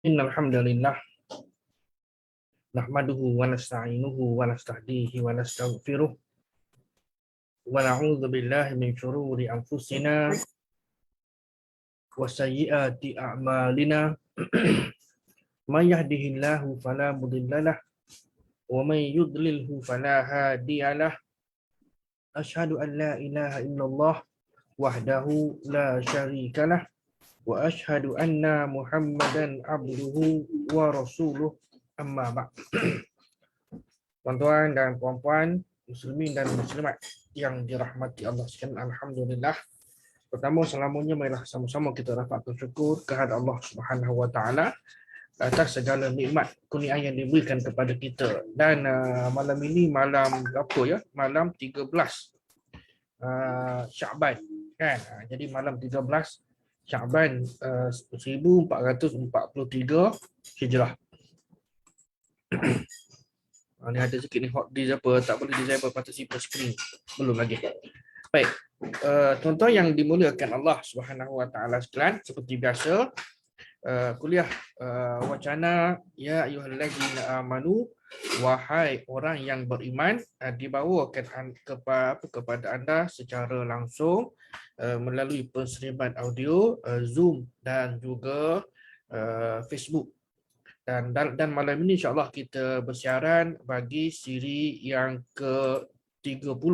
Innal hamdalillah nahmaduhu wa nasta'inuhu wa nastahdihi wa nastaghfiruh wa na'udzu billahi min shururi anfusina wa sayyiati a'malina may yahdihillahu fala mudhillalah wa may yudlilhu fala hadiyalah asyhadu an la ilaha illallah wahdahu la syarikalah wa asyhadu anna muhammadan abduhu wa rasuluh amma ba'd. Tuan-tuan dan puan-puan, muslimin dan muslimat yang dirahmati Allah sekalian, alhamdulillah. Pertama, selamanya marilah sama-sama kita dapat bersyukur kehadrat Allah Subhanahu wa taala atas segala nikmat kurnia yang diberikan kepada kita. Dan malam ini malam apa ya? Malam 13 Syaban kan. Jadi malam 13 Syaban 1443 Hijrah. Ni ada sikit ni hot disk apa, tak boleh disable participant screen. Belum lagi. Baik. Tuan-tuan yang dimuliakan Allah Subhanahu wa taala sekalian, seperti biasa kuliah wacana ya ayyuhallazina amanu, wahai orang yang beriman, dibawakan kepada anda secara langsung melalui perseriban audio, Zoom dan juga Facebook. Dan malam ini insya-Allah kita bersiaran bagi siri yang ke-30.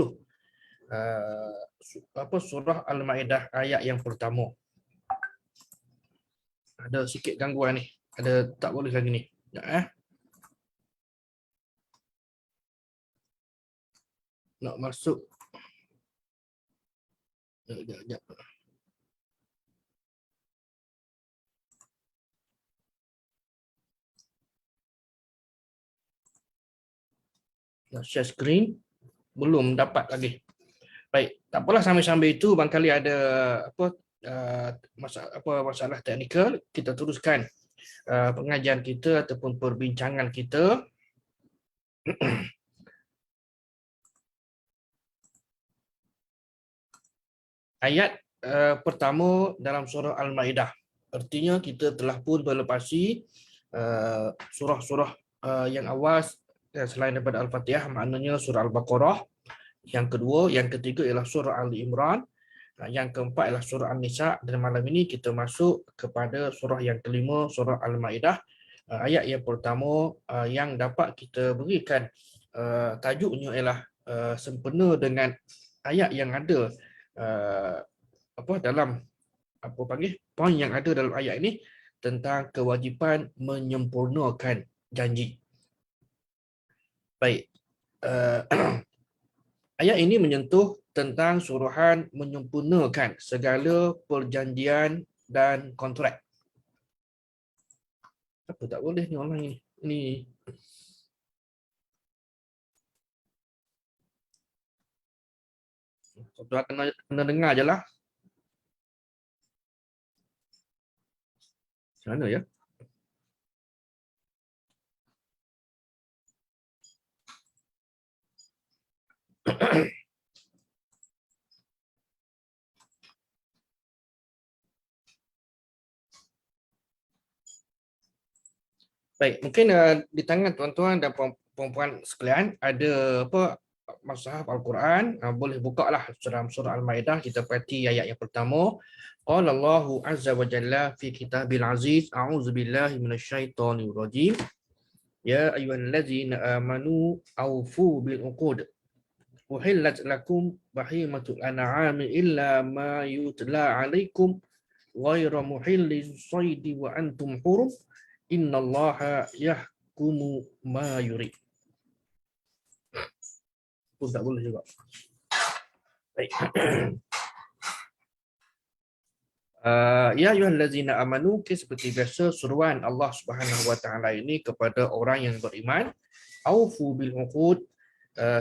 Surah Al-Maidah ayat yang pertama. Ada sikit gangguan ni. Ada tak boleh lagi ni. Sekejap Nak masuk. Sekejap. Nak share screen, belum dapat lagi. Baik, tak apalah, sambil-sambil itu barangkali ada masalah teknikal, kita teruskan pengajian kita ataupun perbincangan kita. Ayat pertama dalam surah Al-Maidah. Artinya kita telah pun melepasi surah-surah yang awal selain daripada Al-Fatihah, maknanya surah Al-Baqarah. Yang kedua, yang ketiga ialah surah Ali Imran. Yang keempat ialah surah An-Nisa. Dan malam ini kita masuk kepada surah yang kelima, surah Al-Maidah. Ayat yang pertama yang dapat kita berikan tajuknya ialah sempena dengan ayat yang ada dalam poin yang ada dalam ayat ini tentang kewajipan menyempurnakan janji. Baik. Ayat ini menyentuh tentang suruhan menyempurnakan segala perjanjian dan kontrak. Apa tak boleh ni orang ini? Ini tuan kena dengar je lah. Macam mana ya? Baik, mungkin di tangan tuan-tuan dan puan-puan sekalian ada mushaf Al-Quran, boleh buka lah surah Al-Maidah, kita perhati ayat yang pertama. Qala Allahu azza wa jalla fi kitabil aziz, a'udzu billahi minasyaitonir rajim. Ya ayyuhallazina amanu aufu bil uqud. Uhillat lakum bahimatul an'ami illa ma yutla 'alaikum ghairu muhillis shaidi wa antum hurum. Innallaha yahkumu ma yurid. Pun tak boleh juga. Baik. Ya ayyuhallazina amanu, seperti biasa seruan Allah Subhanahu wa taala ini kepada orang yang beriman, aufu bil uqud,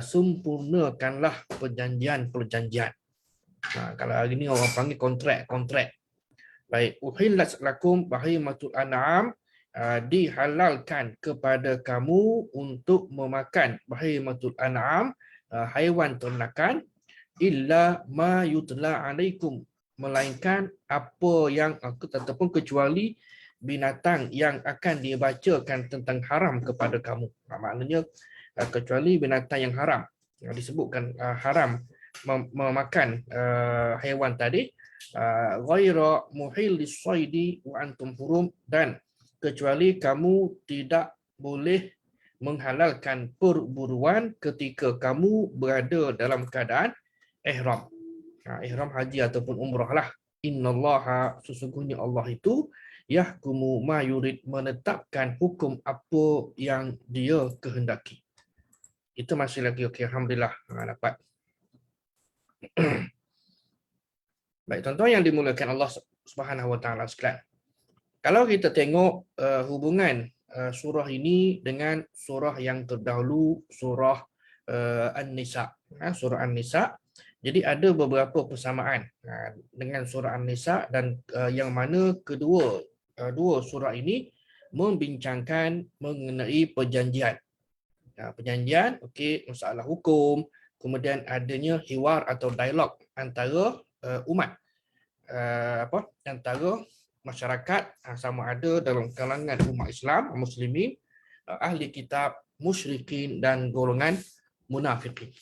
sempurnakanlah perjanjian-perjanjian. Kalau hari ini orang panggil kontrak. Baik, uhillat lakum bahimatul an'am, dihalalkan kepada kamu untuk memakan bahimatul an'am, haiwan ternakan, illa ma yutla alaikum, melainkan apa yang ataupun kecuali binatang yang akan dibacakan tentang haram kepada kamu. Maknanya kecuali binatang yang haram. Disebutkan haram memakan haiwan tadi, ghaira muhillis saidi wa antum hurum, dan kecuali kamu tidak boleh menghalalkan perburuan ketika kamu berada dalam keadaan ihram. Ihram haji ataupun umrah lah. Innallaha, sesungguhnya Allah itu yahkumu ma yurid, menetapkan hukum apa yang dia kehendaki. Itu masih lagi okey, alhamdulillah dapat. Baik, tuan-tuan yang dimuliakan Allah Subhanahu Wa Taala sekalian. Kalau kita tengok hubungan surah ini dengan surah yang terdahulu, surah An-Nisa. Surah An-Nisa, jadi ada beberapa persamaan dengan surah An-Nisa, dan yang mana dua surah ini membincangkan mengenai perjanjian. Perjanjian, okey, masalah hukum, kemudian adanya hiwar atau dialog antara umat, antara masyarakat, sama ada dalam kalangan umat Islam, muslimin, ahli kitab, musyrikin, dan golongan munafikin.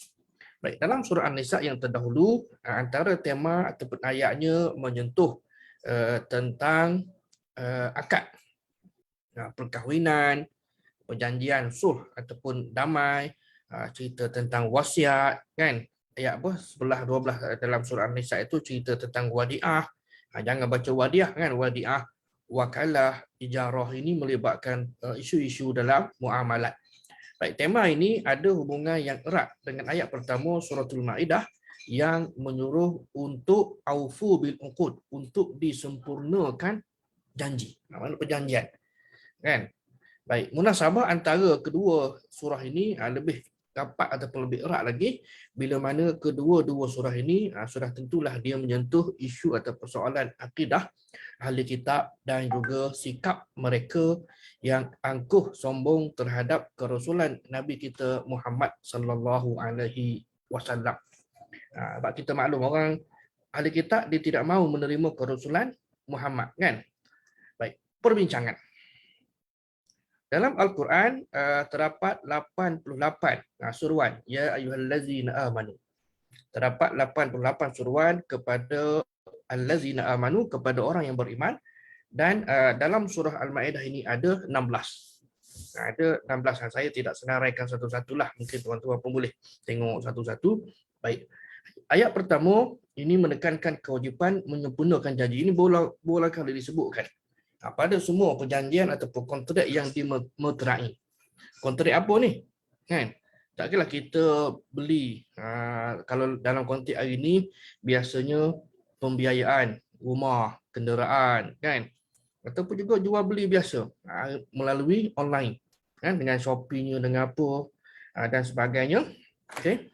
Baik, dalam surah An-Nisa yang terdahulu, antara tema ataupun ayatnya menyentuh tentang akad perkahwinan, perjanjian sulh ataupun damai, cerita tentang wasiat, kan? Ayat sebelah 12 dalam surah An-Nisa itu cerita tentang wadiah. Jangan baca wadiah, kan? Wadiah, wakalah, ijarah, ini melibatkan isu-isu dalam muamalat. Baik, tema ini ada hubungan yang erat dengan ayat pertama suratul Maidah yang menyuruh untuk aufu bil uqud, untuk disempurnakan janji. Maksudnya perjanjian, kan? Baik, munasabah antara kedua surah ini lebih rapat ataupun lebih erat lagi bila mana kedua-dua surah ini sudah tentulah dia menyentuh isu atau persoalan akidah ahli kitab dan juga sikap mereka yang angkuh sombong terhadap kerasulan Nabi kita Muhammad sallallahu alaihi wasallam. Sebab kita maklum orang ahli kitab dia tidak mahu menerima kerasulan Muhammad, kan? Baik, perbincangan. Dalam Al-Quran terdapat 88 suruhan, ya ayyuhallazina amanu. Terdapat 88 suruhan kepada allazina amanu, kepada orang yang beriman, dan dalam surah Al-Maidah ini ada 16. Ada 16, saya tidak senaraikan satu-satulah, mungkin tuan-tuan pun boleh tengok satu-satu. Baik. Ayat pertama ini menekankan kewajipan menyempurnakan janji. Ini bola kali disebutkan pada semua perjanjian ataupun kontrak yang dimeterai. Kontrak apa ni? Kan? Tak kira kita beli, kalau dalam kontrak hari ini biasanya pembiayaan rumah, kenderaan, kan? Ataupun juga jual beli biasa melalui online, kan? Dengan Shopee-nya, dengan apa dan sebagainya. Okey.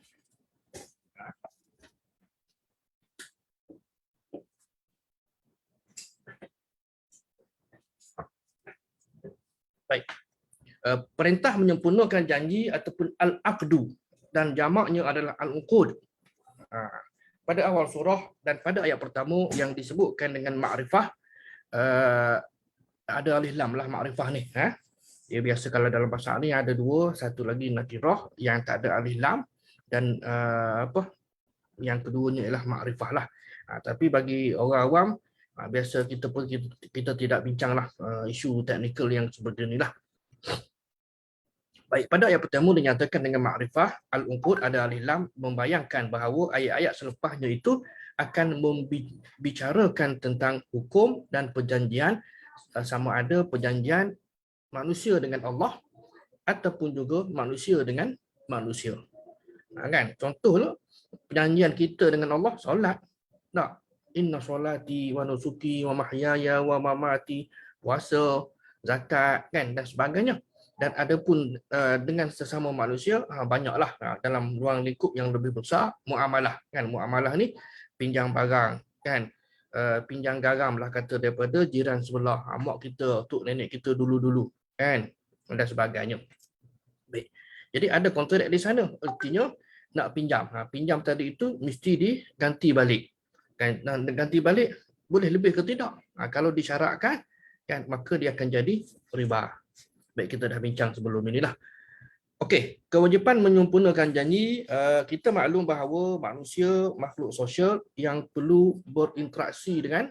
Baik. Perintah menyempurnakan janji ataupun al-aqdu, dan jamaknya adalah al-uqud. Pada awal surah dan pada ayat pertama yang disebutkan dengan ma'rifah, ada alif lam lah ma'rifah ni. Dia biasa kalau dalam bahasa ni ada dua, satu lagi nakirah yang tak ada alif lam, dan yang keduanya ialah ma'rifah lah. Tapi bagi orang awam, biasa kita tidak bincanglah isu teknikal yang seperti inilah. Baik, pada ayat pertama dinyatakan dengan makrifah, al-uqud ada alif lam, membayangkan bahawa ayat-ayat selepasnya itu akan membicarakan tentang hukum dan perjanjian, sama ada perjanjian manusia dengan Allah ataupun juga manusia dengan manusia. Kan? Contohlah perjanjian kita dengan Allah, solat. Tak? Inna solati wa nusuki wa mahyaya wa mamati, puasa, zakat, kan, dan sebagainya. Dan adapun dengan sesama manusia, banyaklah dalam ruang lingkup yang lebih besar, muamalah, kan? Muamalah ni pinjam barang, kan? Pinjam garam lah kata daripada jiran sebelah, mak kita, tok nenek kita dulu-dulu, kan? Dan sebagainya. Baik. Jadi ada kontrak di sana, artinya nak pinjam. Pinjam tadi itu mesti diganti balik. Kan? Ganti balik boleh lebih ke tidak? Kalau disyaratkan, kan, maka dia akan jadi riba. Baik, kita dah bincang sebelum inilah. Okey, kewajipan menyempurnakan janji, kita maklum bahawa manusia makhluk sosial yang perlu berinteraksi dengan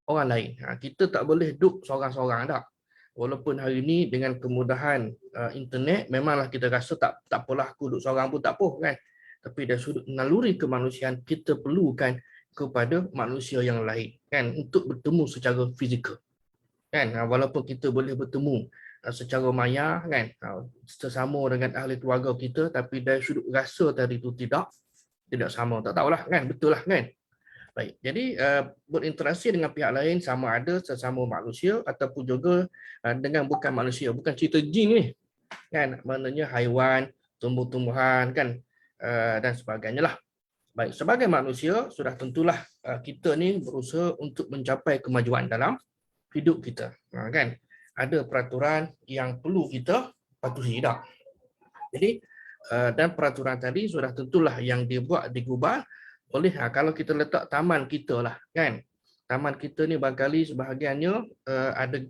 orang lain. Kita tak boleh duduk seorang-seorang tak. Walaupun hari ini dengan kemudahan internet, memanglah kita rasa tak apalah aku duduk seorang pun tak apa kan. Tapi dari sudut naluri kemanusiaan, kita perlukan kepada manusia yang lain kan, untuk bertemu secara fizikal. Kan, walaupun kita boleh bertemu secara maya kan, sesama dengan ahli keluarga kita, tapi dari sudut rasa tadi itu tidak sama. Tak tahulah kan, betul lah kan. Baik, jadi berinteraksi dengan pihak lain sama ada sesama manusia ataupun juga dengan bukan manusia, bukan cerita jin ni kan, maknanya haiwan, tumbuh-tumbuhan kan, dan sebagainya lah. Baik, sebagai manusia sudah tentulah kita ni berusaha untuk mencapai kemajuan dalam hidup kita, kan. Ada peraturan yang perlu kita patuhi tak. Jadi dan peraturan tadi sudah tentulah yang dibuat digubal oleh, kalau kita letak taman kita lah kan. Taman kita ni barangkali sebahagiannya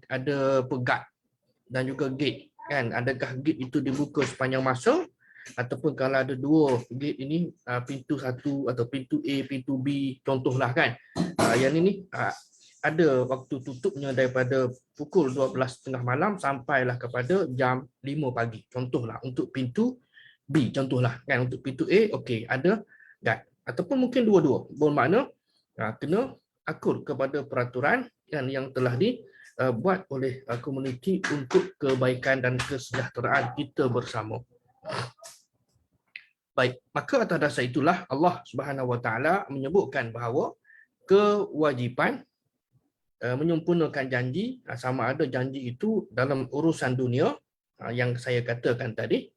ada pegat dan juga gate kan. Adakah gate itu dibuka sepanjang masa, ataupun kalau ada dua gate ini, pintu satu atau pintu A, pintu B contohlah kan. Yang ini ada waktu tutupnya daripada pukul 12.30 malam sampailah kepada jam 5 pagi. Contohlah untuk pintu B, contohlah kan. Untuk pintu A, okey, ada guard. Ataupun mungkin dua-dua. Bermakna kena akur kepada peraturan yang telah dibuat oleh komuniti untuk kebaikan dan kesejahteraan kita bersama. Baik, maka atas dasar itulah Allah Subhanahu Wa Taala menyebutkan bahawa kewajipan menyempurnakan janji, sama ada janji itu dalam urusan dunia yang saya katakan tadi,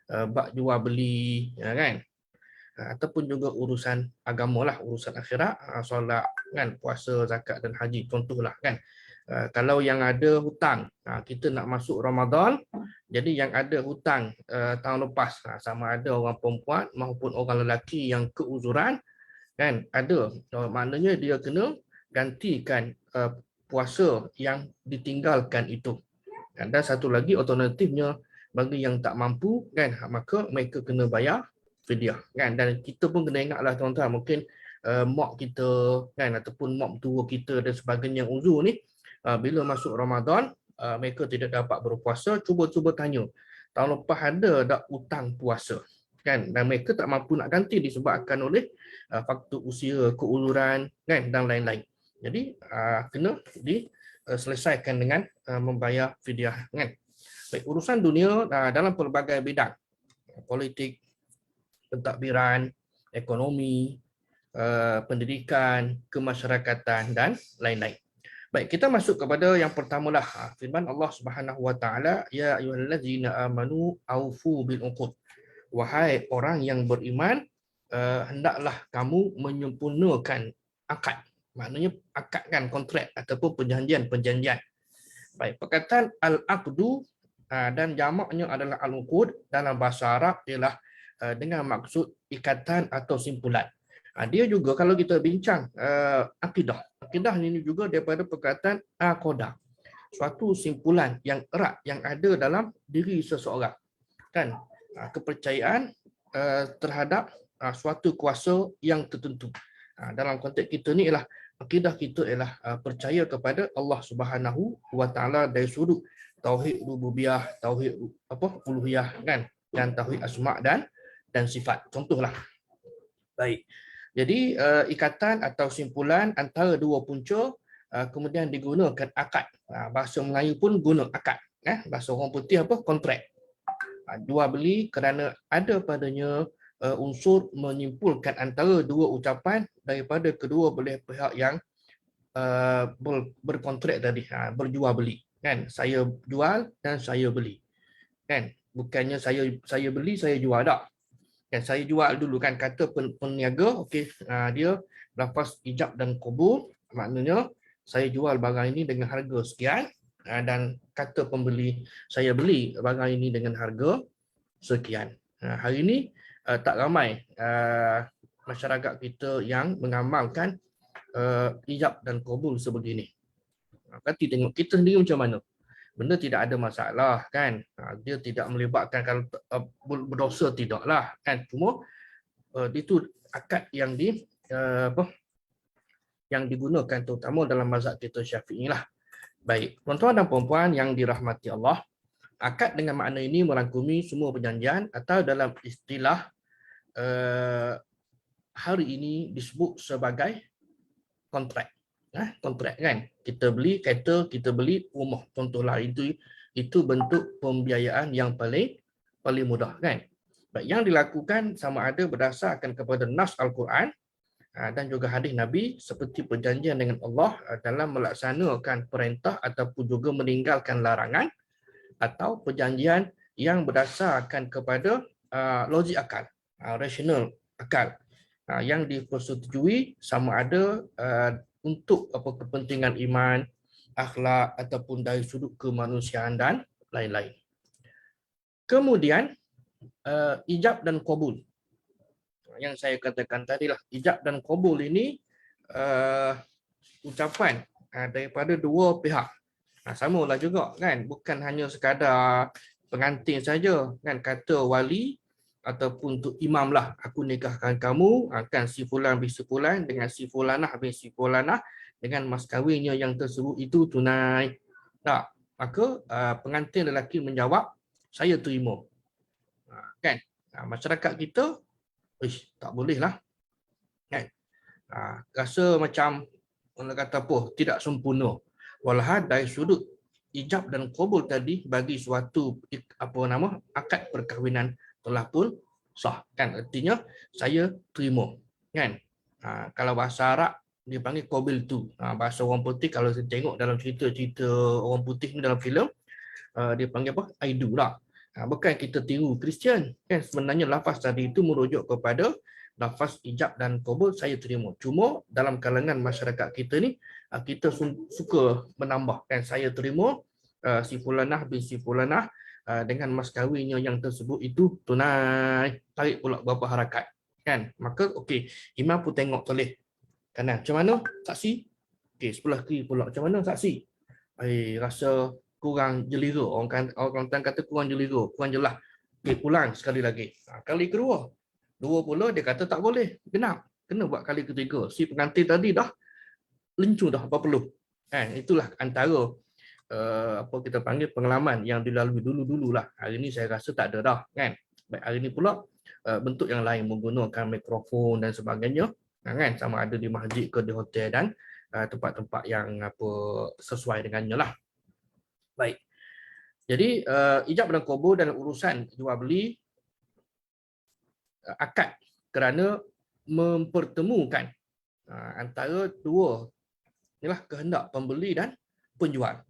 bab jual beli kan, ataupun juga urusan agama lah, urusan akhirat, solat kan, puasa, zakat dan haji contohlah kan. Kalau yang ada hutang, kita nak masuk Ramadan, jadi yang ada hutang tahun lepas, sama ada orang perempuan maupun orang lelaki yang keuzuran kan, ada, maknanya dia kena gantikan puasa yang ditinggalkan itu. Dan satu lagi alternatifnya, bagi yang tak mampu kan, maka mereka kena bayar fidyah kan. Dan kita pun kena ingatlah tuan-tuan, mungkin mak kita kan, ataupun mak tua kita dan sebagainya yang uzur ni, bila masuk Ramadan mereka tidak dapat berpuasa, cuba tanya tahun lepas ada tak hutang puasa kan, dan mereka tak mampu nak ganti disebabkan oleh faktor usia, keuzuran kan, dan lain-lain. Jadi kena diselesaikan dengan membayar fidyah kan. Baik, urusan dunia dalam pelbagai bidang, politik, pentadbiran, ekonomi, pendidikan, kemasyarakatan dan lain-lain. Baik, kita masuk kepada yang pertamalah, firman Allah Subhanahu Wa Taala, ya ayyuhallazina amanu aufu bil uqud. Wahai orang yang beriman, hendaklah kamu menyempurnakan akad. Maknanya akad kan, kontrak ataupun perjanjian. Baik, perkataan al-aqdu dan jamaknya adalah al-uqud dalam bahasa Arab ialah dengan maksud ikatan atau simpulan. Dia juga kalau kita bincang akidah. Akidah ini juga daripada perkataan aqadah. Suatu simpulan yang erat yang ada dalam diri seseorang. Kan? Kepercayaan terhadap suatu kuasa yang tertentu. Dalam konteks kita ni ialah akidah kita ialah percaya kepada Allah Subhanahu Wa Taala dari sudut tauhid rububiyah, tauhid uluhiyah kan, dan tauhid asma dan sifat. Contohlah. Baik. Jadi ikatan atau simpulan antara dua punca, kemudian digunakan akad. Bahasa Melayu pun guna akad. Bahasa orang putih apa? Kontrak. Jual beli kerana ada padanya unsur menyimpulkan antara dua ucapan daripada kedua belah pihak yang berkontrak tadi, berjual beli kan, saya jual dan saya beli kan, bukannya saya beli saya jual tak kan. Saya jual dulu kan, kata peniaga okey, dia lafaz ijab dan qabul, maknanya saya jual barang ini dengan harga sekian, dan kata pembeli saya beli barang ini dengan harga sekian. Hari ini tak ramai masyarakat kita yang mengamalkan ijab dan qabul sebegini. Berarti tengok kita sendiri macam mana. Benda tidak ada masalah kan. Dia tidak melibatkan kalau berdosa tidaklah kan. Cuma itu akad yang yang digunakan terutama dalam mazhab kita Syafi'i lah. Baik, tuan-tuan dan puan-puan yang dirahmati Allah, akad dengan makna ini merangkumi semua perjanjian atau dalam istilah hari ini disebut sebagai kontrak. Kontrak kan. Kita beli kereta, kita beli rumah. Contohlah itu bentuk pembiayaan yang paling mudah kan. Baik, yang dilakukan sama ada berdasarkan kepada nas Al-Quran dan juga hadis Nabi seperti perjanjian dengan Allah dalam melaksanakan perintah ataupun juga meninggalkan larangan, atau perjanjian yang berdasarkan kepada logik akal, rasional akal, yang dipersetujui sama ada untuk kepentingan iman, akhlak ataupun dari sudut kemanusiaan dan lain-lain. Kemudian ijab dan qabul. Yang saya katakan tadi lah, ijab dan qabul ini ucapan daripada dua pihak. Samalah juga kan, bukan hanya sekadar pengantin saja kan, kata wali ataupun untuk imam lah, aku nikahkan kamu akan si fulan bin si fulan dengan si fulanah bin si fulanah dengan mas kahwinnya yang tersebut itu tunai. Tak, maka pengantin lelaki menjawab, saya terima. Kan? Masyarakat kita tak boleh lah. Kan? Rasa macam orang kata apa, tidak sempurna. Walhal dari sudut ijab dan qabul tadi bagi suatu akad perkahwinan telah pun sah kan, artinya saya terima kan. Kalau bahasa Arab dia panggil qabil tu. Bahasa orang putih kalau saya tengok dalam cerita-cerita orang putih ni dalam filem, dia panggil apa, I do lah. Bukan kita tiru Kristian kan, sebenarnya lafaz tadi itu merujuk kepada lafaz ijab dan qabul, saya terima. Cuma dalam kalangan masyarakat kita ni, kita suka menambah kan, saya terima si fulanah bin si fulanah dengan mas kahwinnya yang tersebut itu tunai, tarik pula berapa harakat kan. Maka okey, imam pun tengok toleh kanan, macam mana saksi, okey sebelah kiri pula macam mana saksi, rasa kurang jelira, orang kata kurang jelira, kurang jelas, okey ulang sekali lagi. Kali kedua dua pula dia kata tak boleh, genap, kena buat kali ketiga. Si pengantin tadi dah lencu dah berpeluh. Itulah antara apa kita panggil pengalaman yang dilalui dulu-dululah. Hari ni saya rasa tak ada dah kan. Baik, hari ni pula bentuk yang lain menggunakan mikrofon dan sebagainya kan, sama ada di masjid ke di hotel dan tempat-tempat yang sesuai dengannya lah. Baik. Jadi ijab dan qabul dalam urusan jual beli akad kerana mempertemukan antara dua inilah kehendak pembeli dan penjual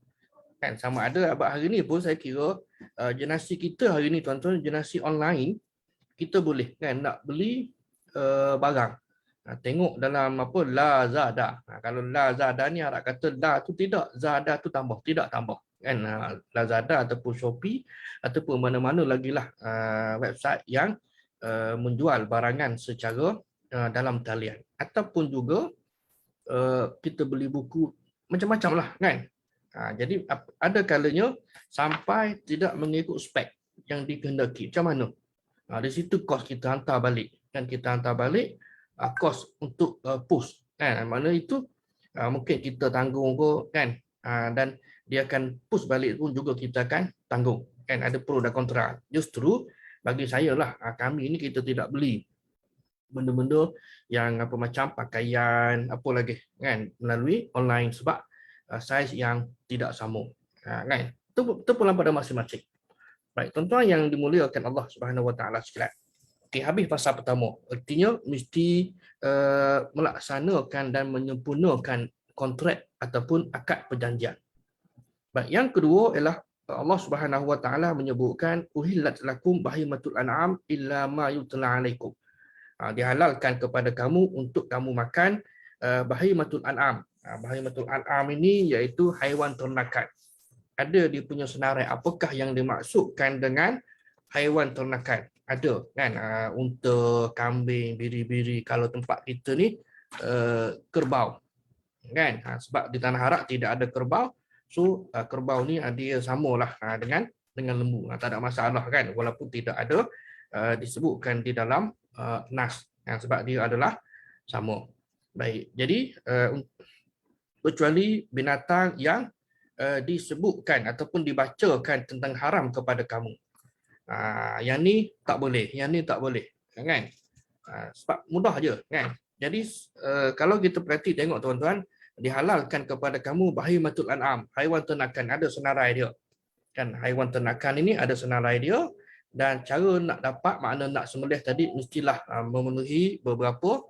kan. Sama ada abad hari ni pun saya kira generasi kita hari ni tuan-tuan, generasi online, kita boleh kan nak beli barang, tengok dalam Lazada. Kalau Lazada ni Arab kata la tu tidak, Zada tu tambah, tidak tambah kan. Lazada ataupun Shopee ataupun mana-mana lagi lah website yang menjual barangan secara dalam talian, ataupun juga kita beli buku macam-macam lah kan. Jadi ada kalanya sampai tidak mengikut spek yang dikehendaki, macam mana? Di situ kos kita hantar balik kan, kita hantar balik kos untuk post kan, mana itu mungkin kita tanggung kan, dan dia akan push balik pun juga kita akan tanggung kan, ada pro dan kontra. Justru bagi saya lah, kami ni kita tidak beli benda-benda yang macam pakaian apa lagi kan melalui online sebab saiz yang tidak sama kan. Itu pula pada masing-masing. Baik, tuan-tuan yang dimuliakan Allah Subhanahu Wa Taala sekalian. Okey, habis pasal pertama. Artinya mesti melaksanakan dan menyempurnakan kontrak ataupun akad perjanjian. Baik, yang kedua ialah Allah Subhanahu Wa Taala menyebutkan uhillat lakum bahimatul an'am illa ma yutla alaikum. Dihalalkan kepada kamu untuk kamu makan bahimatul an'am. Bahimatul an'am ini iaitu haiwan ternakan. Ada dia punya senarai apakah yang dimaksudkan dengan haiwan ternakan. Ada kan, unta, kambing, biri-biri. Kalau tempat kita ni kerbau kan, sebab di tanah Arab tidak ada kerbau, So kerbau ni dia samalah dengan lembu. Tak ada masalah kan, walaupun tidak ada disebutkan di dalam nas, sebab dia adalah sama. Baik, jadi kecuali binatang yang disebutkan ataupun dibacakan tentang haram kepada kamu. Yang ni tak boleh, yang ni tak boleh, kan? Sebab mudah je, kan? Jadi kalau kita perhati tengok tuan-tuan, dihalalkan kepada kamu bahimatul an'am, haiwan ternakan, ada senarai dia. Kan haiwan ternakan ini ada senarai dia, dan cara nak dapat, makna nak sembelih tadi mestilah memenuhi beberapa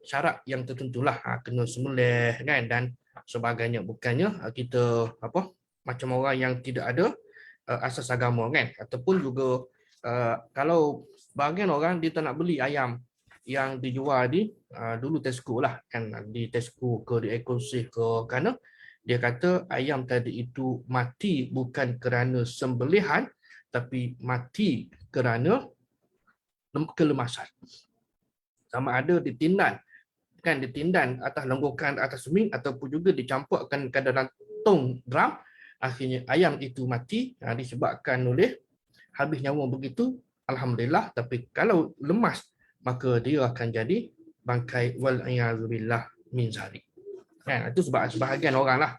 syarat yang tertentulah, kena sembelih kan dan sebagainya. Bukannya kita macam orang yang tidak ada asas agama kan, ataupun juga kalau bahagian orang dia tak nak beli ayam yang dijual di dulu Tesco lah kan, di Tesco ke di Ekosif ke, kerana dia kata ayam tadi itu mati bukan kerana sembelihan, tapi mati kerana kelemasan. Sama ada ditindan kan, ditindan atas lenggokan atas seming, ataupun juga dicampurkan ke dalam tong drum, akhirnya ayam itu mati disebabkan oleh habis nyawa begitu, alhamdulillah. Tapi kalau lemas, maka dia akan jadi bangkai, wal a'yazubillah min zalik. Kan, itu sebab sebahagian orang lah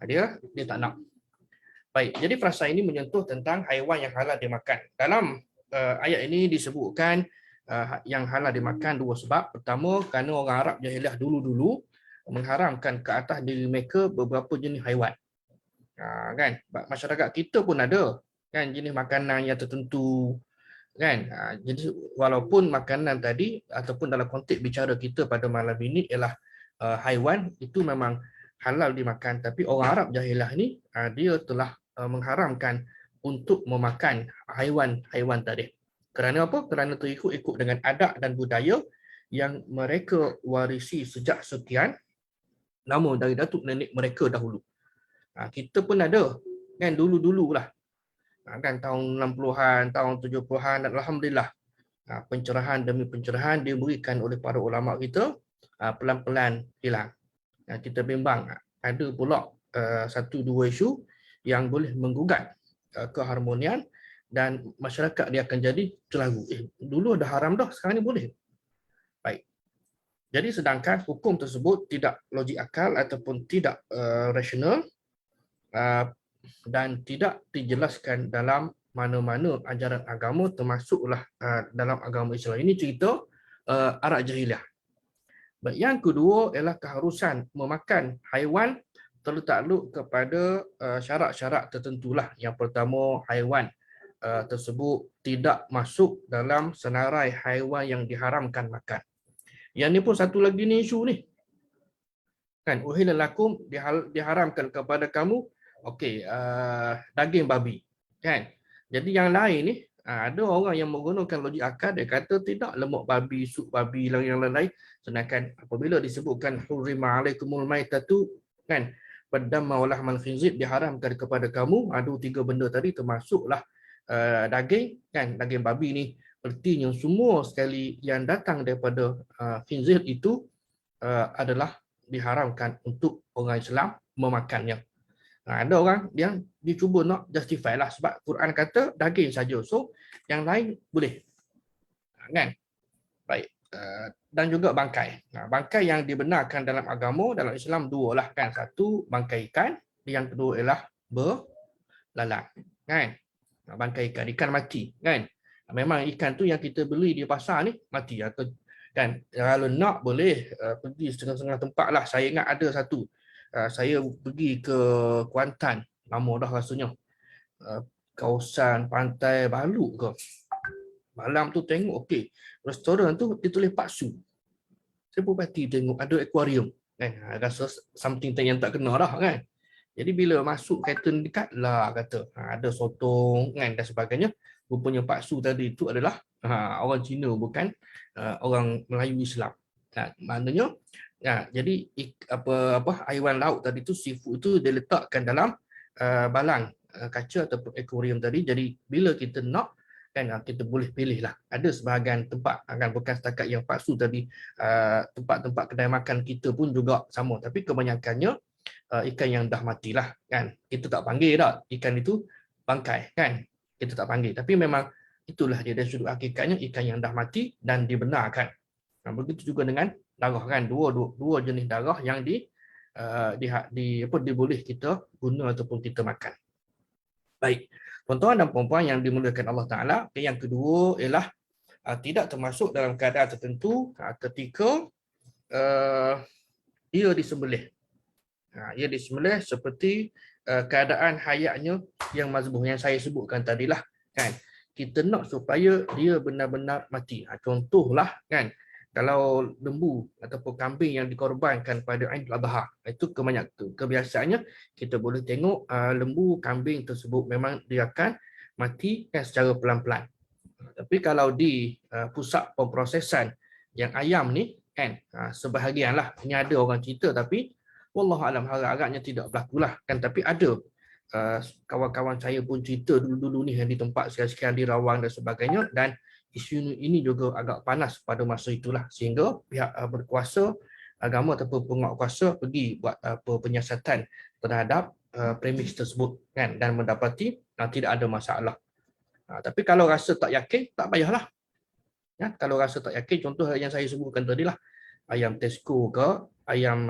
dia tak nak. Baik, jadi frasa ini menyentuh tentang haiwan yang halal dimakan. Dalam ayat ini disebutkan yang halal dimakan dua sebab. Pertama, kerana orang Arab jahiliah dulu-dulu mengharamkan ke atas diri mereka beberapa jenis haiwan. Kan, masyarakat kita pun ada kan jenis makanan yang tertentu kan. Jadi walaupun makanan tadi ataupun dalam konteks bicara kita pada malam ini ialah haiwan itu memang halal dimakan, tapi orang Arab jahiliah ni dia telah mengharamkan untuk memakan haiwan-haiwan tadi. Kerana apa? Kerana terikut-ikut dengan adat dan budaya yang mereka warisi sejak sekian lama dari datuk nenek mereka dahulu. Kita pun ada kan dulu-dulu lah. Kan tahun 60-an, tahun 70-an, dan alhamdulillah pencerahan demi pencerahan diberikan oleh para ulama kita pelan-pelan hilang. Kita bimbang ada pula satu dua isu yang boleh menggugat keharmonian dan masyarakat dia akan jadi celaru. Dulu ada haram dah, sekarang ni boleh. Baik. Jadi sedangkan hukum tersebut tidak logik akal ataupun tidak rasional dan tidak dijelaskan dalam mana-mana ajaran agama, termasuklah dalam agama Islam. Ini cerita Arab jahiliah. Yang kedua ialah keharusan memakan haiwan tertakluk kepada syarat-syarat tertentulah. Yang pertama, haiwan tersebut tidak masuk dalam senarai haiwan yang diharamkan makan. Yang ni pun satu lagi ni isu ni. Kan, uhilla lakum, diharamkan kepada kamu daging babi. Kan? Jadi yang lain ni ada orang yang menggunakan logik akal, dia kata tidak, lemak babi, sup babi, yang lain-lain. Sedangkan apabila disebutkan hurrima alaikumul maitatu kan, waddama wa lahmal khinzir, diharamkan kepada kamu, ada tiga benda tadi termasuklah daging kan, daging babi ni. Artinya semua sekali yang datang daripada khinzir itu adalah diharamkan untuk orang Islam memakannya. Ada orang yang dicuba nak justify lah sebab Quran kata daging saja, so yang lain boleh kan. Baik, dan juga bangkai. Bangkai yang dibenarkan dalam agama, dalam Islam dua lah kan. Satu bangkai ikan, yang kedua ialah belalang kan. Bangkai ikan mati kan. Memang ikan tu yang kita beli di pasar ni mati kan. Kalau nak boleh pergi setengah-setengah tempat lah. Saya ingat ada satu, saya pergi ke Kuantan, lama dah rasanya, kawasan Pantai Baluk ke. Malam tu tengok, restoran tu ditulis paksu. Saya pun perhati tengok ada akuarium kan. Rasa something yang tak kena dah kan. Jadi bila masuk kereta dekat lah kata ada sotong kan dan sebagainya. Rupanya paksu tadi itu adalah orang Cina, bukan orang Melayu Islam. Maknanya jadi haiwan laut tadi tu, seafood tu diletakkan dalam balang kaca ataupun akuarium tadi. Jadi bila kita nak kan, kita boleh pilih lah. Ada sebahagian tempat kan, bukan setakat yang paksu tadi, tempat-tempat kedai makan kita pun juga sama, tapi kebanyakannya ikan yang dah matilah kan. Kita tak panggil dah ikan itu bangkai kan. Kita tak panggil. Tapi memang itulah dia dari sudut hakikatnya ikan yang dah mati dan dibenarkan. Begitu juga dengan darah kan. Dua jenis darah yang diboleh kita guna ataupun kita makan. Baik. Tuan-tuan dan puan-puan yang dimuliakan Allah Taala, yang kedua ialah tidak termasuk dalam keadaan tertentu ketika ia disembelih. Ia disembelih seperti keadaan hayatnya yang mazbuh yang saya sebutkan tadilah kan. Kita nak supaya dia benar-benar mati. Contohlah kan, kalau lembu ataupun kambing yang dikorbankan pada Aidil Adha, itu kebiasaannya kita boleh tengok lembu kambing tersebut memang dia akan mati kan secara pelan-pelan. Tapi kalau di pusat pemprosesan yang ayam ni kan, sebahagianlah, ini ada orang cerita tapi wallahu alam harap-harapnya tidak berlakulah kan, tapi ada kawan-kawan saya pun cerita dulu-dulu ni yang di tempat sekian-sekian di Rawang dan sebagainya, dan isu ini juga agak panas pada masa itulah sehingga pihak berkuasa agama ataupun penguatkuasa pergi buat penyiasatan terhadap premis tersebut kan, dan mendapati tidak ada masalah. Tapi kalau rasa tak yakin, tak payahlah. Ya, kalau rasa tak yakin, contoh yang saya sebutkan tadi lah, ayam Tesco ke, ayam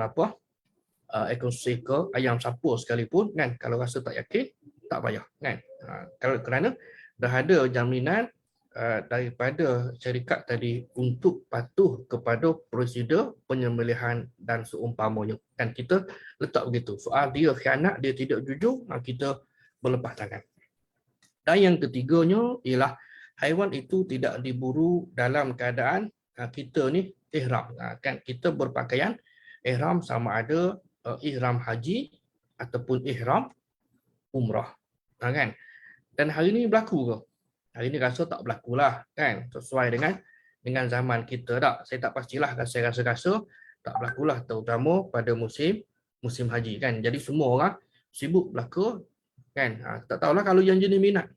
eksklusif ke, ayam sapur sekalipun kan, kalau rasa tak yakin, tak payah kan. Kerana dah ada jaminan daripada syarikat tadi untuk patuh kepada prosedur penyembelihan dan seumpamanya. Kan kita letak begitu. Soal dia khianat, dia tidak jujur, kita berlepas tangan. Dan yang ketiganya ialah haiwan itu tidak diburu dalam keadaan kita ni ihram. Kan kita berpakaian ihram sama ada ihram haji ataupun ihram umrah. Kan? Dan hari ini berlaku ke? Hari ini rasa tak berlakulah kan, sesuai dengan zaman kita tak. Saya tak pastilah, saya rasa tak berlakulah, terutama pada musim haji kan. Jadi semua orang sibuk berlaku kan. Tak tahulah kalau yang jenis minat.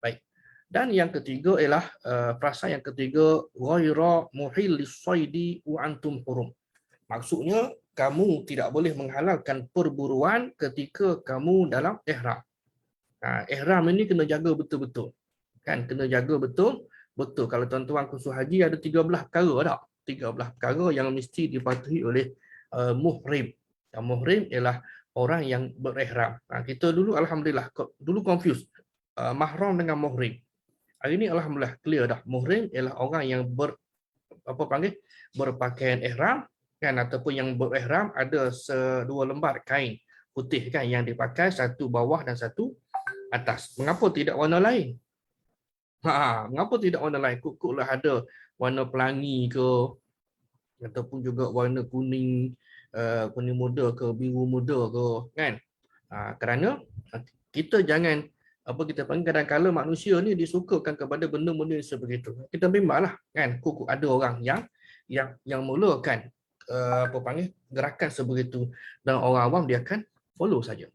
Baik. Dan yang ketiga ialah frasa yang ketiga, ghaira muhillis saidi wa antum hurum. Maksudnya kamu tidak boleh menghalalkan perburuan ketika kamu dalam ihram. Ihram ini kena jaga betul-betul. Kan kena jaga betul-betul. Kalau tuan-tuan kursus haji ada 13 perkara tak? 13 perkara yang mesti dipatuhi oleh muhrim. Muhrim ialah orang yang berihram. Kita dulu alhamdulillah dulu confuse mahram dengan muhrim. Hari ini alhamdulillah clear dah. Muhrim ialah orang yang berpakaian ihram kan, ataupun yang berihram ada dua lembar kain putih kan yang dipakai, satu bawah dan satu atas. Mengapa tidak warna lain? Mengapa tidak warna lain? Kukuklah ada warna pelangi ke, ataupun juga warna kuning, kuning muda ke, biru muda ke kan. Kerana kita jangan kita panggil, kadang-kadang manusia ni disukakan kepada benda-benda sebegitu. Kita bimbanglah kan, kukuk ada orang yang mulakan gerakan sebegitu, dan orang awam dia akan follow saja.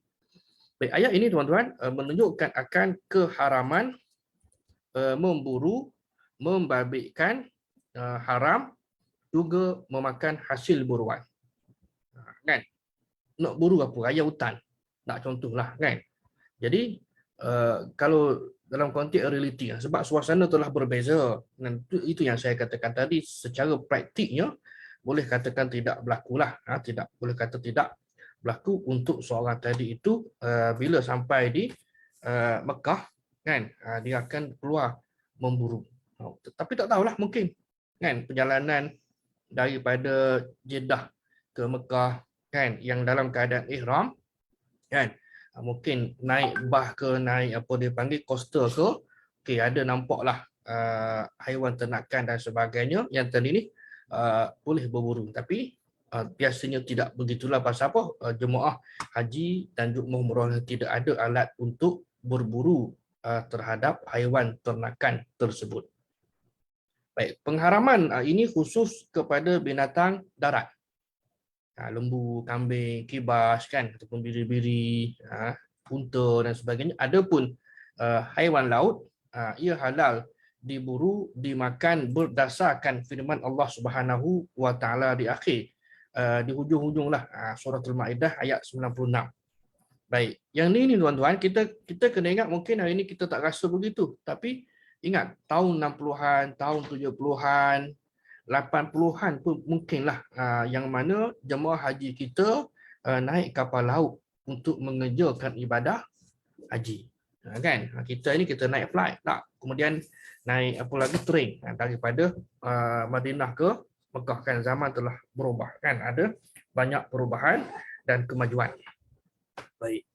Baik, ayat ini tuan-tuan menunjukkan akan keharaman memburu, membabitkan, haram juga memakan hasil buruan. Kan? Nak buru apa? Raya hutan. Nak contohlah kan. Jadi kalau dalam konteks realiti, sebab suasana telah berbeza, dan itu yang saya katakan tadi, secara praktiknya boleh katakan tidak berlakulah, boleh kata tidak berlaku untuk seorang tadi itu bila sampai di Mekah kan, dia akan keluar memburu. Tapi tak tahulah, mungkin kan perjalanan daripada Jeddah ke Mekah kan yang dalam keadaan ihram kan, mungkin naik bah ke, naik apa dia panggil coaster ke, okey ada nampaklah haiwan ternakan dan sebagainya yang tadi ni boleh berburu. Tapi biasanya tidak begitulah. Pasal apa? Jemaah haji dan umrah tidak ada alat untuk berburu terhadap haiwan ternakan tersebut. Baik, pengharaman ini khusus kepada binatang darat. Lembu, kambing, kibas kan, ataupun biri-biri, unta dan sebagainya. Adapun haiwan laut, ia halal diburu, dimakan berdasarkan firman Allah Subhanahu wa taala di akhir di hujung-hujung lah suratul Maidah ayat 96. Baik, yang ni tuan-tuan, kita kena ingat mungkin hari ni kita tak rasa begitu, tapi ingat tahun 60-an, tahun 70-an, 80-an pun mungkinlah yang mana jemaah haji kita naik kapal laut untuk mengerjakan ibadah haji. Kan? Kita ni kita naik flight tak. Kemudian naik apa lagi train daripada Madinah ke Mekah kan, zaman telah berubah kan, ada banyak perubahan dan kemajuan. Baik.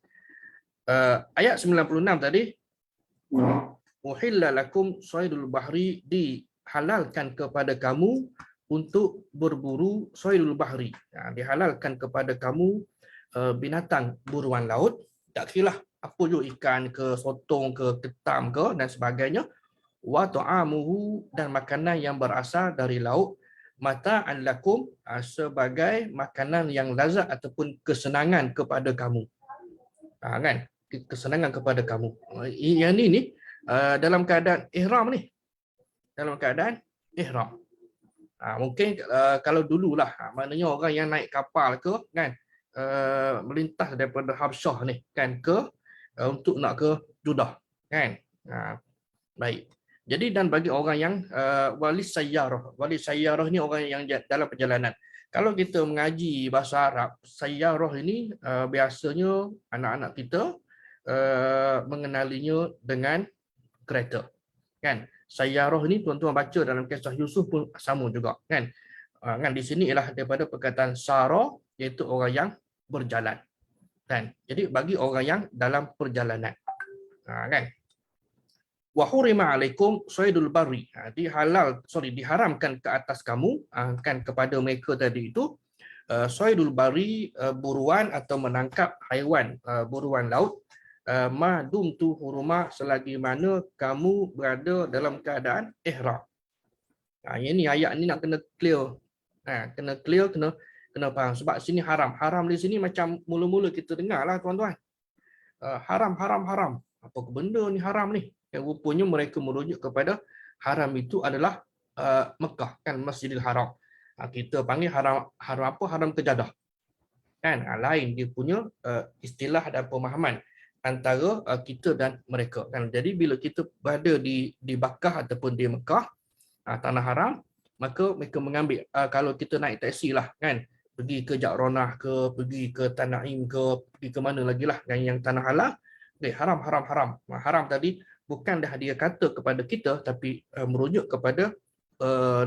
Ayat 96 tadi, uhilla lakum saydul bahri, dihalalkan kepada kamu untuk berburu saydul bahri. Dihalalkan kepada kamu binatang buruan laut, tak kira apa je, ikan ke, sotong ke, ketam ke dan sebagainya. Wa ta'amuhu, dan makanan yang berasal dari laut, mata'an lakum, sebagai makanan yang lazat ataupun kesenangan kepada kamu. Kan? Kesenangan kepada kamu. Yang ni dalam keadaan ihram ni. Dalam keadaan ihram. Mungkin kalau dululah, maknanya orang yang naik kapal ke kan, melintas daripada Habsyah ni kan ke untuk nak ke Judah kan. Baik. Jadi dan bagi orang yang wali sayyarah ni orang yang dalam perjalanan. Kalau kita mengaji bahasa Arab, sayyarah ini biasanya anak-anak kita mengenalinya dengan kereta. Kan? Sayyarah ini tuan-tuan baca dalam kisah Yusuf pun sama juga kan. Kan di sini ialah daripada perkataan sara, iaitu orang yang berjalan. Kan? Jadi bagi orang yang dalam perjalanan. Kan? Wa hurima alaikum saydul barri, diharamkan ke atas kamu kan kepada mereka tadi itu saydul barri, buruan atau menangkap haiwan buruan laut, ma dumtu huruma, selagi mana kamu berada dalam keadaan ihram. Ini ayat ni nak kena clear. Kena clear, kena faham, sebab sini haram. Haram di sini macam mula-mula kita dengarlah tuan-tuan. Haram. Apa benda ni haram ni? Yang rupanya mereka merujuk kepada haram itu adalah Mekah kan, Masjidil Haram. Kita panggil haram apa? Haram kejadah. Kan? Lain dia punya istilah dan pemahaman antara kita dan mereka. Kan? Jadi bila kita berada di Makkah ataupun di Mekah, tanah haram, maka mereka mengambil kalau kita naik taksi lah kan, pergi ke Ja'ronah ke, pergi ke Tanaim ke, pergi ke mana lagi lah yang tanah halal. Haram. Haram tadi bukan dah dia kata kepada kita, tapi merujuk kepada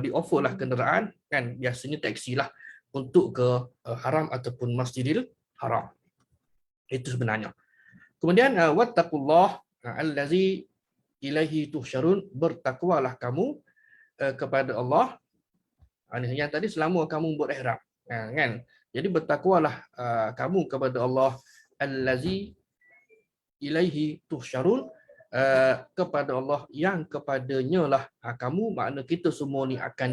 di offer lah kenderaan kan, biasanya taksi lah untuk ke haram ataupun Masjidil Haram. Itu sebenarnya. Kemudian wattaqullah allazi ilaihi tuhsyarun, bertakwalah kamu kepada Allah. Yang tadi selama kamu berihram kan. Jadi bertakwalah kamu kepada Allah, allazi ilaihi tuhsyarun, kepada Allah yang kepadanya lah kamu, makna kita semua ni akan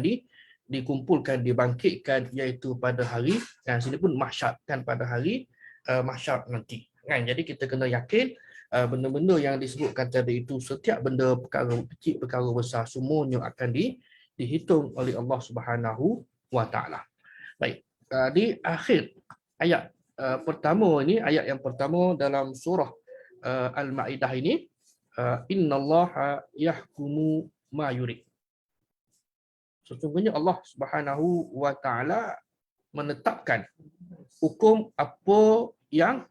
dikumpulkan, dibangkitkan, iaitu pada hari kan, sini pun mahsyar kan, pada hari mahsyar nanti kan. Jadi kita kena yakin benda-benda yang disebutkan tadi itu, setiap benda, perkara kecil, perkara besar, semuanya akan dihitung oleh Allah Subhanahu wa taala. Baik, di akhir ayat pertama ini, ayat yang pertama dalam surah Al-Maidah ini, innallaha yahkumu ma yurid. Sesungguhnya Allah Subhanahu wa taala menetapkan hukum apa yang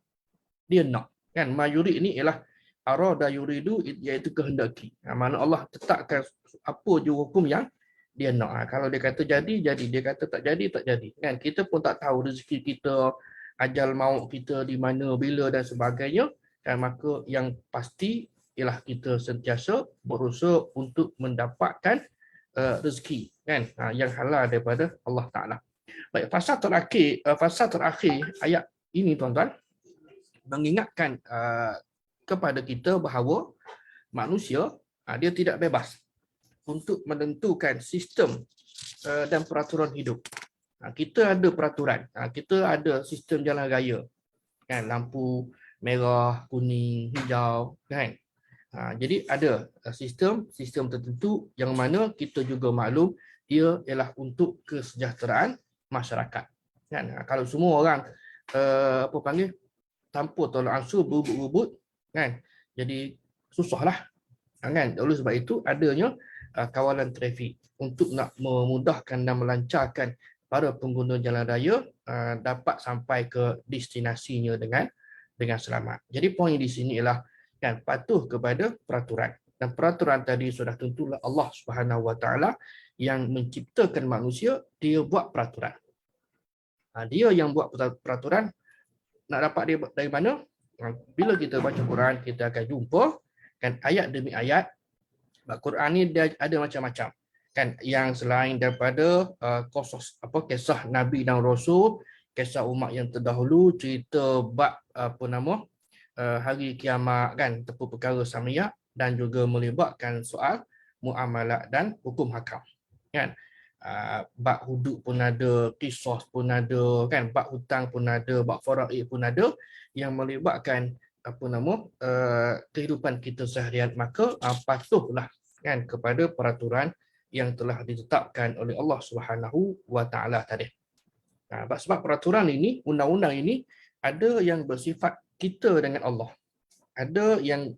dia nak. Kan, ma yurid ini ialah arada yuridu, iaitu kehendaki. Mana Allah tetapkan apa je hukum yang dia nak. Kalau dia kata jadi, dia kata tak jadi, tak jadi. Kan, kita pun tak tahu rezeki kita, ajal maut kita di mana, bila dan sebagainya. Dan maka yang pasti ialah kita sentiasa berusaha untuk mendapatkan rezeki kan, yang halal daripada Allah Taala. Baik, fasa terakhir ayat ini tuan-tuan mengingatkan kepada kita bahawa manusia dia tidak bebas untuk menentukan sistem dan peraturan hidup. Kita ada peraturan, kita ada sistem jalan raya kan, lampu merah, kuning, hijau kan. Jadi ada sistem tertentu yang mana kita juga maklum dia ialah untuk kesejahteraan masyarakat. Kan? Kalau semua orang apa panggil tanpa tolak ansur berebut-rebut, kan? Jadi susahlah. Kan? Oleh sebab itu adanya kawalan trafik untuk nak memudahkan dan melancarkan para pengguna jalan raya dapat sampai ke destinasinya dengan selamat. Jadi poin di sini ialah kan patuh kepada peraturan. Dan peraturan tadi sudah tentulah Allah Subhanahu Wa Taala yang menciptakan manusia, dia buat peraturan. Dia yang buat peraturan, nak dapat dia dari mana? Bila kita baca Quran, kita akan jumpa kan ayat demi ayat. Quran ni dia ada macam-macam. Kan yang selain daripada kisah Nabi dan Rasul, kisah umat yang terdahulu, cerita bab hari kiamat kan, tepuk perkara samiyah dan juga melibatkan soal muamalat dan hukum hakam. Kan? Bab hudud pun ada, qisas pun ada, kan, bab hutang pun ada, bab faraid pun ada yang melibatkan kehidupan kita seharian. Maka patuhlah kan kepada peraturan yang telah ditetapkan oleh Allah Subhanahu Wa Taala tadi. Sebab peraturan ini, undang-undang ini ada yang bersifat kita dengan Allah. Ada yang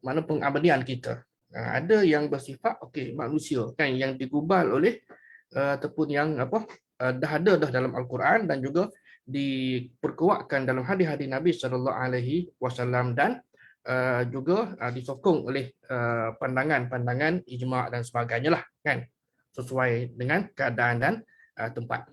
mana pengabdian kita. Ada yang bersifat manusia kan yang digubal oleh ataupun yang dah ada dalam Al-Quran dan juga diperkuatkan dalam hadis-hadis Nabi sallallahu alaihi wasallam dan juga disokong oleh pandangan-pandangan ijma' dan sebagainya lah kan, sesuai dengan keadaan dan tempat.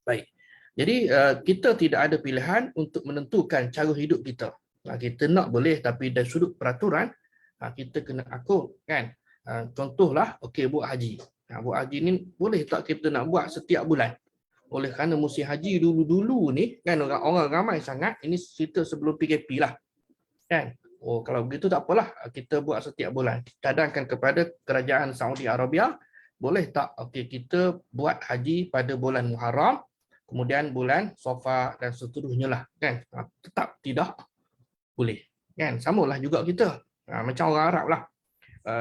Baik. Jadi kita tidak ada pilihan untuk menentukan cara hidup kita. Kita nak boleh, tapi dari sudut peraturan kita kena akur kan. Contohlah buat haji. Buat haji ni boleh tak kita nak buat setiap bulan? Oleh kerana musim haji dulu-dulu ni kan orang ramai sangat, ini cerita sebelum PKP lah. Kan? Kalau begitu tak apalah, kita buat setiap bulan. Cadangkan kepada kerajaan Saudi Arabia, boleh tak kita buat haji pada bulan Muharram, kemudian bulan Safar dan seterusnya lah kan. Tetap tidak boleh. Kan? Samalah juga kita. Macam orang Arab lah.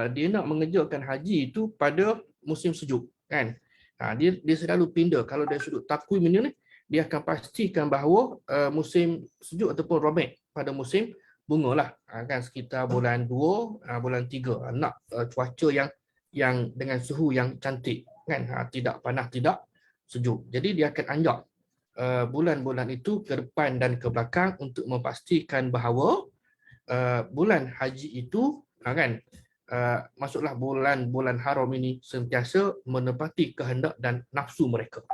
Dia nak mengerjakan haji itu pada musim sejuk kan. Dia selalu pindah. Kalau dari sudut takwim ini, dia akan pastikan bahawa musim sejuk ataupun Rabi' pada musim bunga lah kan, sekitar bulan 2, bulan 3 nak cuaca yang dengan suhu yang cantik kan, tidak panas tidak sejuk. Jadi dia akan anjak bulan-bulan itu ke depan dan ke belakang untuk memastikan bahawa bulan haji itu kan masuklah bulan haram ini sentiasa menepati kehendak dan nafsu mereka.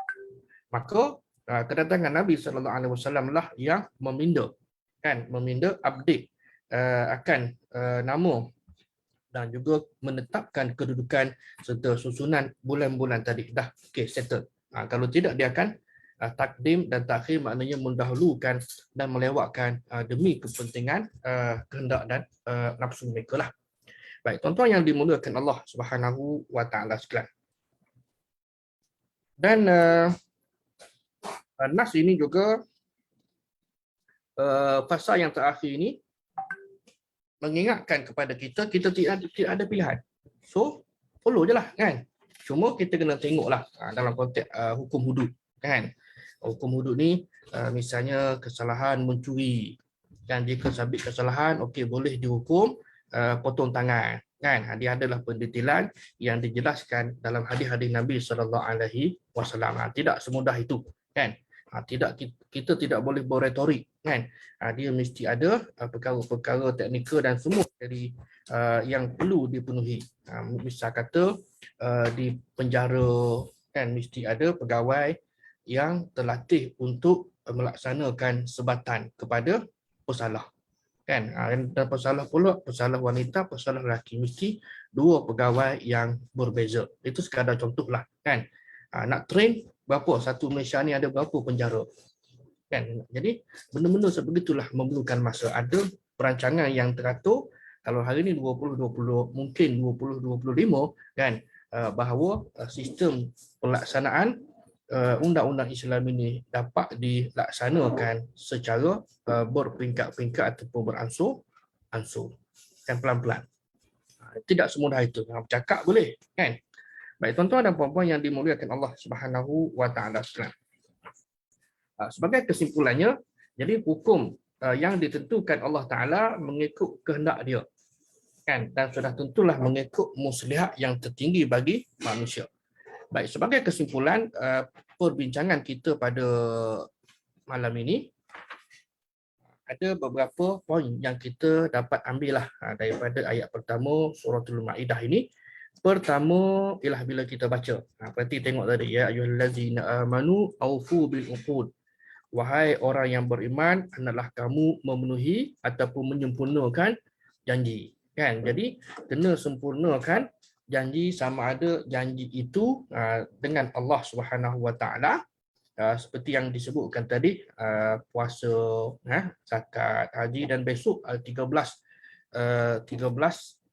Maka kedatangan Nabi sallallahu alaihi wasallam lah yang meminda update akan nama dan juga menetapkan kedudukan serta susunan bulan-bulan tadi. Dah settle. Kalau tidak dia akan takdim dan takhir, maknanya mendahulukan dan melewatkan demi kepentingan kehendak dan nafsu mereka lah. Baik, tuan-tuan yang dimuliakan Allah Subhanahu Wa Taala sekalian. Dan nas ini juga pasal yang terakhir ini mengingatkan kepada kita tidak ada pilihan. So, follow je lah kan. Cuma kita kena tengoklah dalam konteks hukum hudud kan. Hukum hudud ni misalnya kesalahan mencuri kan, jika sabit kesalahan boleh dihukum potong tangan kan. Dia adalah pendetailan yang dijelaskan dalam hadis-hadis Nabi sallallahu alaihi wasallam. Tidak semudah itu kan. Kita tidak boleh berretorik kan. Dia mesti ada perkara-perkara teknikal dan semua dari yang perlu dipenuhi. Misal kata di penjara kan mesti ada pegawai yang terlatih untuk melaksanakan sebatan kepada pesalah kan. Dan pesalah pula, pesalah wanita, pesalah lelaki, mesti dua pegawai yang berbeza. Itu sekadar contohlah kan. Nak train berapa satu Malaysia ni, ada berapa penjara kan. Jadi benda-benda sebegitulah memerlukan masa. Ada perancangan yang teratur. Kalau hari ni 2020, mungkin 2025 kan, bahawa sistem pelaksanaan undang-undang Islam ini dapat dilaksanakan secara berperingkat-peringkat ataupun beransur-ansur dan pelan-pelan. Tidak semudah itu. Bercakap boleh kan. Baik tuan-tuan dan puan-puan yang dimuliakan Allah Subhanahu Wa Taala sekalian. Sebagai kesimpulannya, jadi hukum yang ditentukan Allah Ta'ala mengikut kehendak dia. Kan? Dan sudah tentulah mengikut muslihat yang tertinggi bagi manusia. Baik, sebagai kesimpulan perbincangan kita pada malam ini, ada beberapa poin yang kita dapat ambil lah daripada ayat pertama suratul Maidah ini. Pertama ialah bila kita baca. Berarti tengok tadi ya ayyuhallazina amanu aufu bil uqud. Wahai orang yang beriman, hendaklah kamu memenuhi ataupun menyempurnakan janji. Kan? Jadi kena sempurnakan janji, sama ada janji itu dengan Allah Subhanahu Wa Taala, seperti yang disebutkan tadi, puasa, zakat, haji, dan besok 13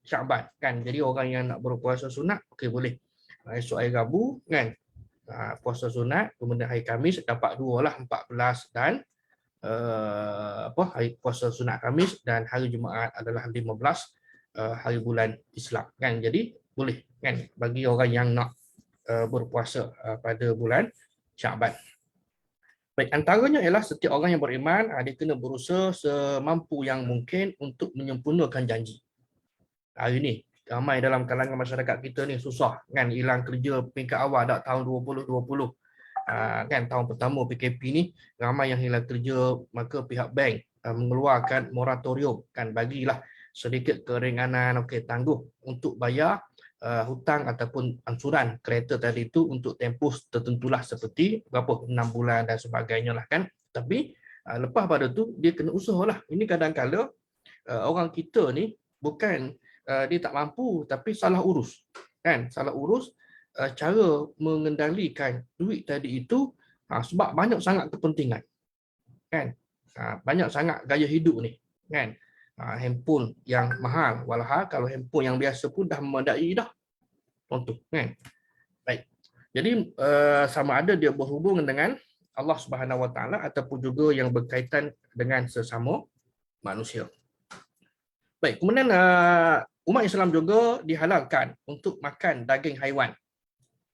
Syaban kan. Jadi orang yang nak berpuasa sunat okey boleh. Esok hari Rabu kan puasa sunat, kemudian hari Khamis dapat dua lah, 14 dan hari puasa sunat Khamis, dan hari Jumaat adalah 15 hari bulan Islam kan. Jadi boleh kan bagi orang yang nak berpuasa pada bulan Syaban. Baik, antaranya ialah setiap orang yang beriman dia kena berusaha semampu yang mungkin untuk menyempurnakan janji. Hari ni ramai dalam kalangan masyarakat kita ni susah kan, hilang kerja peringkat awal dah tahun 2020. Kan tahun pertama PKP ni ramai yang hilang kerja, maka pihak bank mengeluarkan moratorium kan, bagilah sedikit keringanan tangguh untuk bayar hutang ataupun ansuran kereta tadi itu untuk tempoh tertentulah, seperti berapa 6 bulan dan sebagainya lah kan. Tapi lepas pada tu dia kena usahalah. Ini kadang-kala orang kita ni bukan dia tak mampu, tapi salah urus kan, salah urus cara mengendalikan duit tadi itu, sebab banyak sangat kepentingan kan, banyak sangat gaya hidup ni kan. Handphone yang mahal, walhal kalau handphone yang biasa pun dah memadai dah contoh kan. Baik, jadi sama ada dia berhubungan dengan Allah Subhanahu Wa Taala ataupun juga yang berkaitan dengan sesama manusia. Baik, kemudian umat Islam juga dihalalkan untuk makan daging haiwan.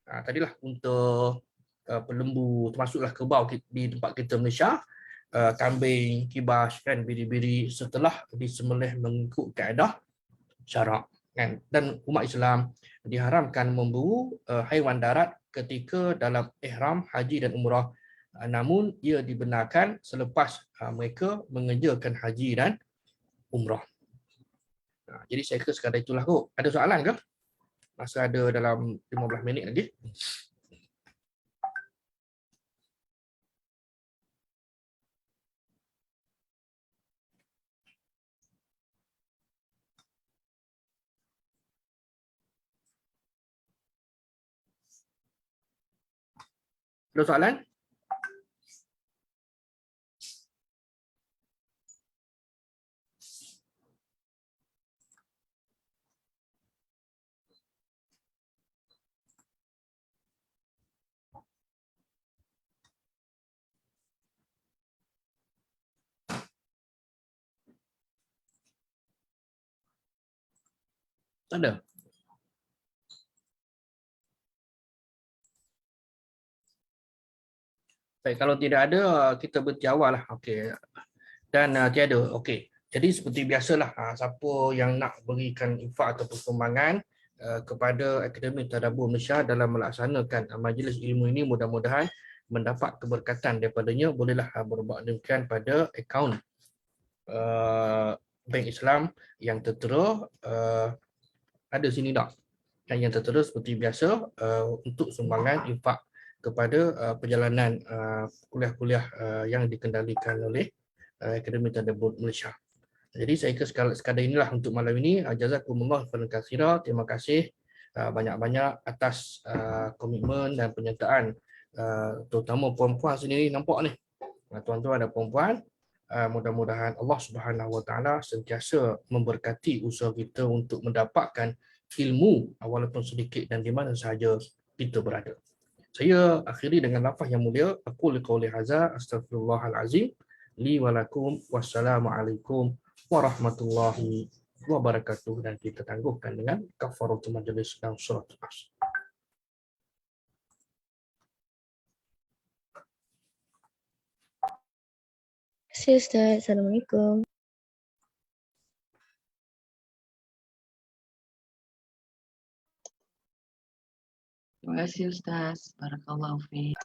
Tadilah unta, pelembu, termasuklah kerbau di tempat kita Malaysia, kambing, kibas kan, biri-biri setelah disembelih mengikut kaedah syarak kan. Dan umat Islam diharamkan memburu haiwan darat ketika dalam ihram haji dan umrah, namun ia dibenarkan selepas mereka mengerjakan haji dan umrah. Jadi saya kira sekadar itulah kot. Ada soalan ke? Masa ada dalam 15 minit lagi. Ada soalan? Tak ada. Baik, kalau tidak ada kita berhenti awal lah. Okey. Dan tiada. Okey. Jadi seperti biasalah, siapa yang nak berikan infak atau sumbangan kepada Akademi Tadabbur Malaysia dalam melaksanakan majlis ilmu ini, mudah-mudahan mendapat keberkatan daripadanya, bolehlah berbuat demikian pada akaun Bank Islam yang tertera ada sini dah. Yang tertera seperti biasa untuk sumbangan infak kepada perjalanan kuliah-kuliah yang dikendalikan oleh Akademi Tadabbur Malaysia. Jadi saya kira sekadar inilah untuk malam ini. Jazakumullah khairan katsira. Terima kasih banyak-banyak atas komitmen dan penyertaan, terutama perempuan sendiri nampak ni. Tuan-tuan dan perempuan, mudah-mudahan Allah Subhanahu Wa Taala sentiasa memberkati usaha kita untuk mendapatkan ilmu walaupun sedikit dan di mana sahaja kita berada. Saya akhiri dengan lafaz yang mulia, aku liqauli hadza astaghfirullahalazim li wa lakum, wassalamualaikum warahmatullahi wabarakatuh. Dan kita tangguhkan dengan kafaratul majlis dan surat As. kasih Ustaz. Assalamualaikum. Terima kasih Ustaz. Barakallahu fiik.